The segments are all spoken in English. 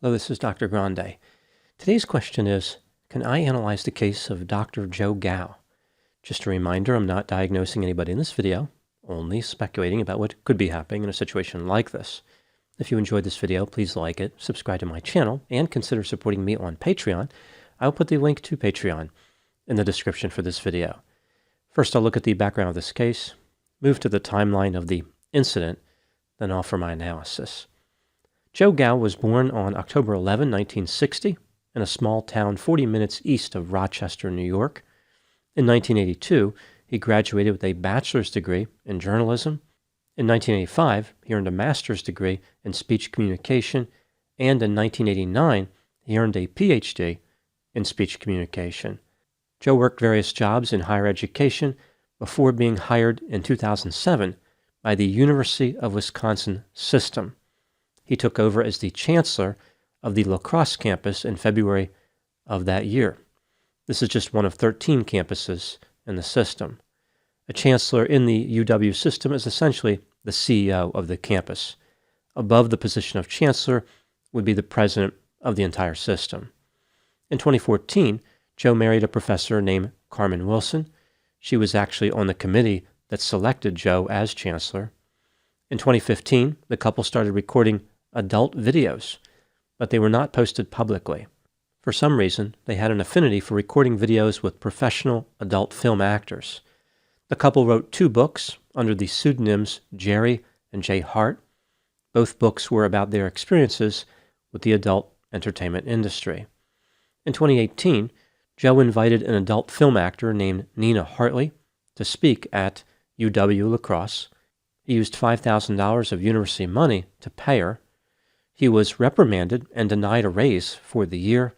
Hello, this is Dr. Grande. Today's question is, can I analyze the case of Dr. Joe Gao? Just a reminder, I'm not diagnosing anybody in this video, only speculating about what could be happening in a situation like this. If you enjoyed this video, please like it, subscribe to my channel, and consider supporting me on Patreon. I'll put the link to Patreon in the description for this video. First, I'll look at the background of this case, move to the timeline of the incident, then offer my analysis. Joe Gao was born on October 11, 1960, in a small town 40 minutes east of Rochester, New York. In 1982, he graduated with a bachelor's degree in journalism. In 1985, he earned a master's degree in speech communication, and in 1989, he earned a PhD in speech communication. Joe worked various jobs in higher education before being hired in 2007 by the University of Wisconsin system. He took over as the Chancellor of the La Crosse campus in February of that year. This is just one of 13 campuses in the system. A Chancellor in the UW system is essentially the CEO of the campus. Above the position of Chancellor would be the President of the entire system. In 2014, Joe married a professor named Carmen Wilson. She was actually on the committee that selected Joe as Chancellor. In 2015, the couple started recording adult videos, but they were not posted publicly. For some reason, they had an affinity for recording videos with professional adult film actors. The couple wrote 2 books under the pseudonyms Jerry and Jay Hart. Both books were about their experiences with the adult entertainment industry. In 2018, Joe invited an adult film actor named Nina Hartley to speak at UW La Crosse. He used $5,000 of university money to pay her. He was reprimanded and denied a raise for the year.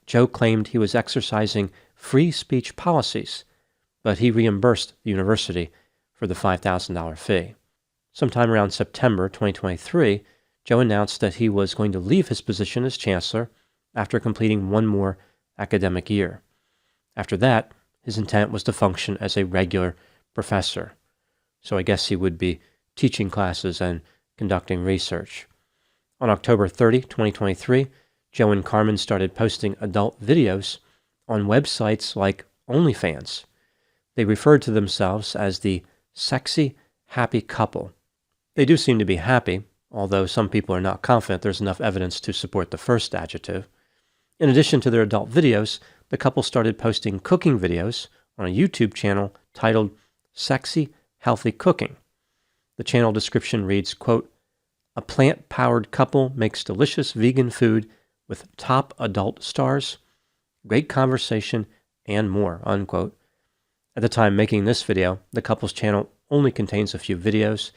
Joe claimed he was exercising free speech policies, but he reimbursed the university for the $5,000 fee. Sometime around September 2023, Joe announced that he was going to leave his position as Chancellor after completing one more academic year. After that, his intent was to function as a regular professor. So I guess he would be teaching classes and conducting research. On October 30, 2023, Joe and Carmen started posting adult videos on websites like OnlyFans. They referred to themselves as the sexy, happy couple. They do seem to be happy, although some people are not confident there's enough evidence to support the first adjective. In addition to their adult videos, the couple started posting cooking videos on a YouTube channel titled Sexy, Healthy Cooking. The channel description reads, quote, "A plant-powered couple makes delicious vegan food with top adult stars, great conversation, and more," unquote. At the time making this video, the couple's channel only contains a few videos.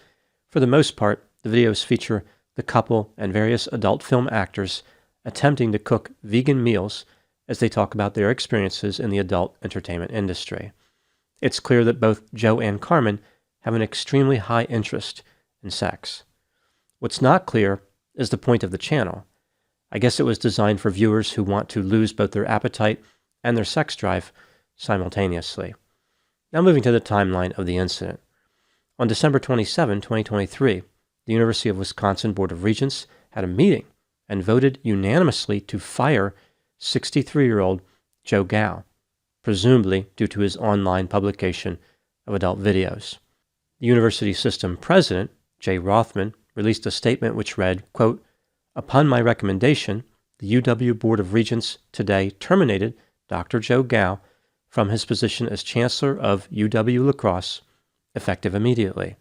For the most part, the videos feature the couple and various adult film actors attempting to cook vegan meals as they talk about their experiences in the adult entertainment industry. It's clear that both Joe and Carmen have an extremely high interest in sex. What's not clear is the point of the channel. I guess it was designed for viewers who want to lose both their appetite and their sex drive simultaneously. Now moving to the timeline of the incident. On December 27, 2023, the University of Wisconsin Board of Regents had a meeting and voted unanimously to fire 63-year-old Joe Gao, presumably due to his online publication of adult videos. The university system president, Jay Rothman, released a statement which read, quote, "Upon my recommendation, the UW Board of Regents today terminated Dr. Joe Gao from his position as Chancellor of UW La Crosse, effective immediately.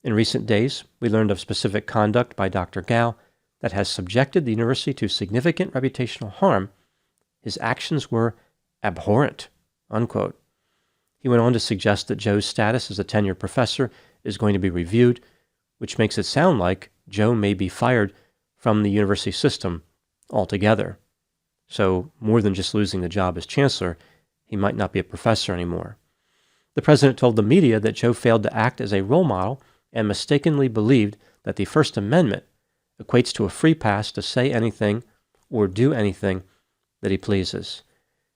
In recent days, we learned of specific conduct by Dr. Gao that has subjected the university to significant reputational harm. His actions were abhorrent," unquote. He went on to suggest that Joe's status as a tenured professor is going to be reviewed, which makes it sound like Joe may be fired from the university system altogether. So, more than just losing the job as Chancellor, he might not be a professor anymore. The president told the media that Joe failed to act as a role model and mistakenly believed that the First Amendment equates to a free pass to say anything or do anything that he pleases.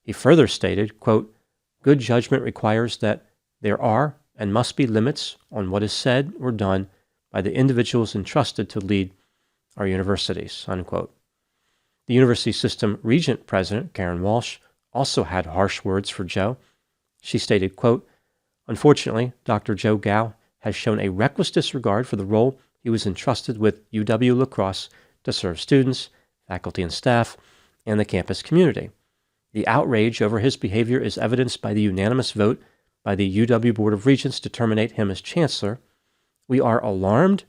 He further stated, quote, "Good judgment requires that there are and must be limits on what is said or done by the individuals entrusted to lead our universities," unquote. The university system regent president, Karen Walsh, also had harsh words for Joe. She stated, quote, "Unfortunately, Dr. Joe Gao has shown a reckless disregard for the role he was entrusted with UW-La Crosse to serve students, faculty and staff, and the campus community. The outrage over his behavior is evidenced by the unanimous vote by the UW Board of Regents to terminate him as Chancellor. We are alarmed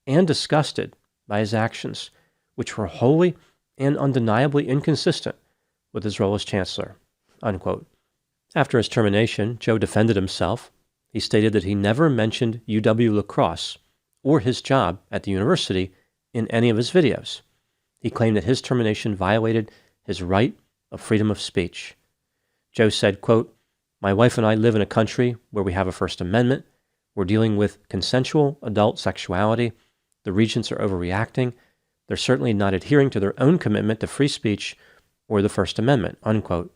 and disgusted by his actions, which were wholly and undeniably inconsistent with his role as Chancellor." Unquote. After his termination, Joe defended himself. He stated that he never mentioned UW-La Crosse or his job at the university in any of his videos. He claimed that his termination violated his right of freedom of speech. Joe said, quote, "My wife and I live in a country where we have a First Amendment. We're dealing with consensual adult sexuality. The regents are overreacting. They're certainly not adhering to their own commitment to free speech or the First Amendment." Unquote.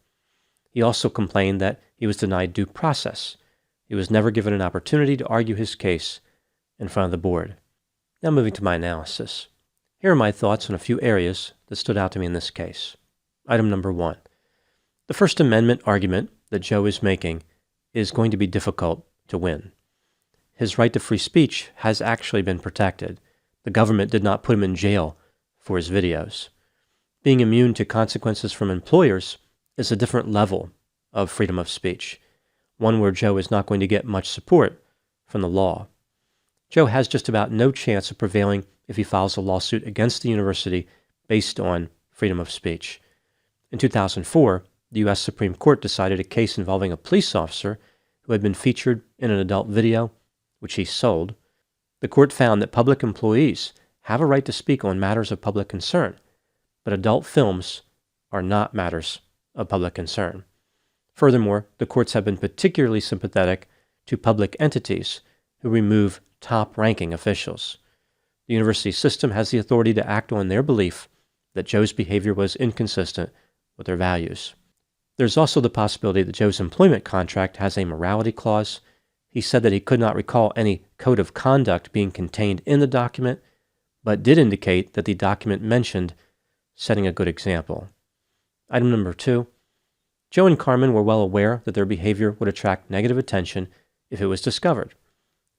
He also complained that he was denied due process. He was never given an opportunity to argue his case in front of the board. Now moving to my analysis. Here are my thoughts on a few areas that stood out to me in this case. Item number 1. The First Amendment argument that Joe is making is going to be difficult to win. His right to free speech has actually been protected. The government did not put him in jail for his videos. Being immune to consequences from employers is a different level of freedom of speech, one where Joe is not going to get much support from the law. Joe has just about no chance of prevailing if he files a lawsuit against the university based on freedom of speech. In 2004, the U.S. Supreme Court decided a case involving a police officer who had been featured in an adult video, which he sold. The court found that public employees have a right to speak on matters of public concern, but adult films are not matters of public concern. Furthermore, the courts have been particularly sympathetic to public entities who remove top-ranking officials. The university system has the authority to act on their belief that Joe's behavior was inconsistent with their values. There's also the possibility that Joe's employment contract has a morality clause. He said that he could not recall any code of conduct being contained in the document, but did indicate that the document mentioned setting a good example. Item number 2. Joe and Carmen were well aware that their behavior would attract negative attention if it was discovered.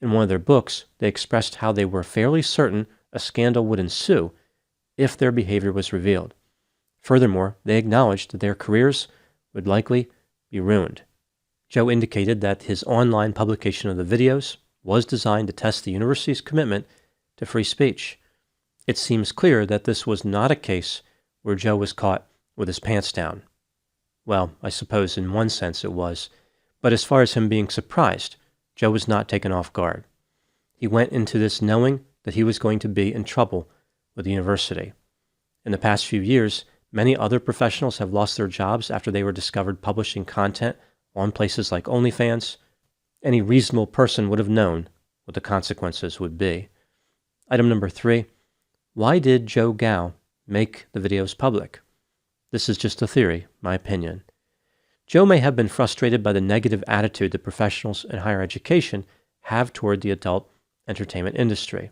In one of their books, they expressed how they were fairly certain a scandal would ensue if their behavior was revealed. Furthermore, they acknowledged that their careers would likely be ruined. Joe indicated that his online publication of the videos was designed to test the university's commitment to free speech. It seems clear that this was not a case where Joe was caught with his pants down. Well, I suppose in one sense it was, but as far as him being surprised, Joe was not taken off guard. He went into this knowing that he was going to be in trouble with the university. In the past few years, many other professionals have lost their jobs after they were discovered publishing content on places like OnlyFans. Any reasonable person would have known what the consequences would be. Item number 3. Why did Joe Gao make the videos public? This is just a theory, my opinion. Joe may have been frustrated by the negative attitude that professionals in higher education have toward the adult entertainment industry.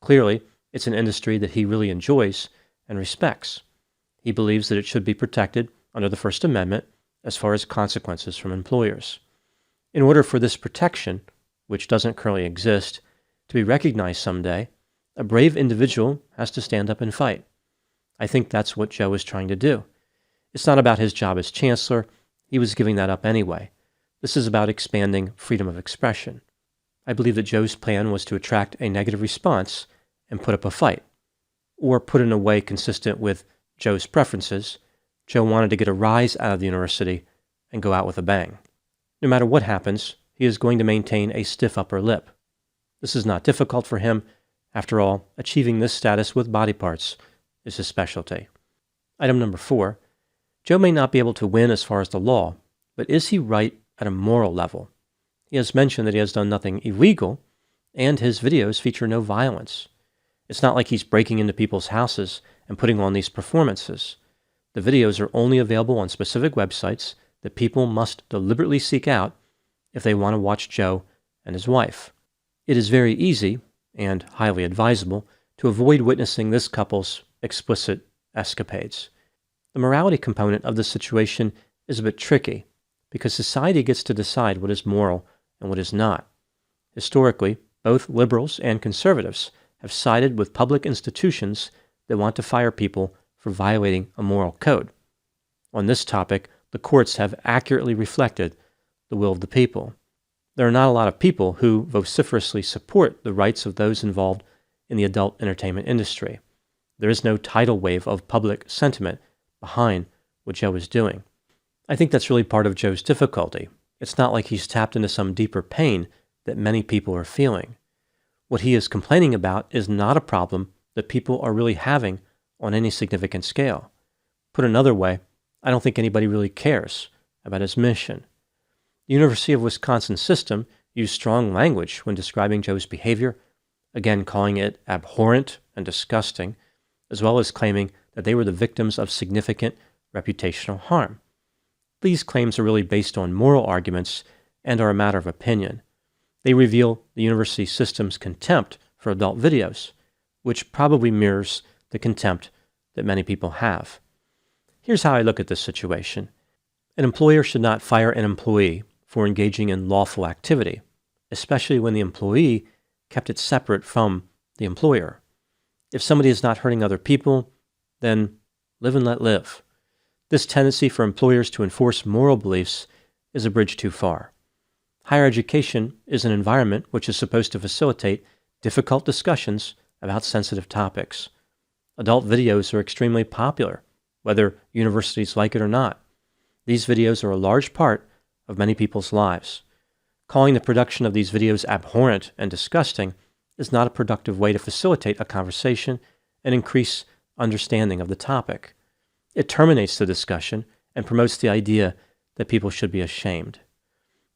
Clearly, it's an industry that he really enjoys and respects. He believes that it should be protected under the First Amendment as far as consequences from employers. In order for this protection, which doesn't currently exist, to be recognized someday, a brave individual has to stand up and fight. I think that's what Joe is trying to do. It's not about his job as Chancellor. He was giving that up anyway. This is about expanding freedom of expression. I believe that Joe's plan was to attract a negative response and put up a fight, or put in a way consistent with Joe's preferences. Joe wanted to get a rise out of the university and go out with a bang. No matter what happens, he is going to maintain a stiff upper lip. This is not difficult for him. After all, achieving this status with body parts is his specialty. Item number 4. Joe may not be able to win as far as the law, but is he right at a moral level? He has mentioned that he has done nothing illegal, and his videos feature no violence. It's not like he's breaking into people's houses and putting on these performances. The videos are only available on specific websites that people must deliberately seek out if they want to watch Joe and his wife. It is very easy, and highly advisable, to avoid witnessing this couple's explicit escapades. The morality component of the situation is a bit tricky because society gets to decide what is moral and what is not. Historically, both liberals and conservatives have sided with public institutions that want to fire people for violating a moral code. On this topic, the courts have accurately reflected the will of the people. There are not a lot of people who vociferously support the rights of those involved in the adult entertainment industry. There is no tidal wave of public sentiment behind what Joe is doing. I think that's really part of Joe's difficulty. It's not like he's tapped into some deeper pain that many people are feeling. What he is complaining about is not a problem that people are really having on any significant scale. Put another way, I don't think anybody really cares about his mission. The University of Wisconsin system used strong language when describing Joe's behavior, again calling it abhorrent and disgusting, as well as claiming that they were the victims of significant reputational harm. These claims are really based on moral arguments and are a matter of opinion. They reveal the university system's contempt for adult videos, which probably mirrors the contempt that many people have. Here's how I look at this situation. An employer should not fire an employee for engaging in lawful activity, especially when the employee kept it separate from the employer. If somebody is not hurting other people, then live and let live. This tendency for employers to enforce moral beliefs is a bridge too far. Higher education is an environment which is supposed to facilitate difficult discussions about sensitive topics. Adult videos are extremely popular, whether universities like it or not. These videos are a large part of many people's lives. Calling the production of these videos abhorrent and disgusting is not a productive way to facilitate a conversation and increase understanding of the topic. It terminates the discussion and promotes the idea that people should be ashamed.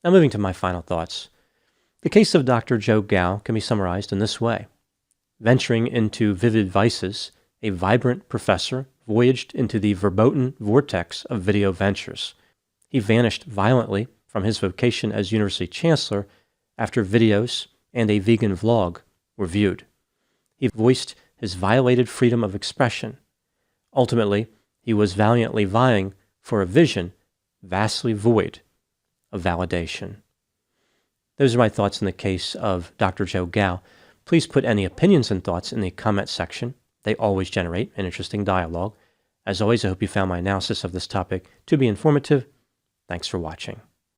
Now moving to my final thoughts. The case of Dr. Joe Gao can be summarized in this way. Venturing into vivid vices, a vibrant professor voyaged into the verboten vortex of video ventures. He vanished violently from his vocation as University Chancellor after videos and a vegan vlog were viewed. He voiced his violated freedom of expression. Ultimately, he was valiantly vying for a vision vastly void of validation. Those are my thoughts in the case of Dr. Joe Gao. Please put any opinions and thoughts in the comment section. They always generate an interesting dialogue. As always, I hope you found my analysis of this topic to be informative. Thanks for watching.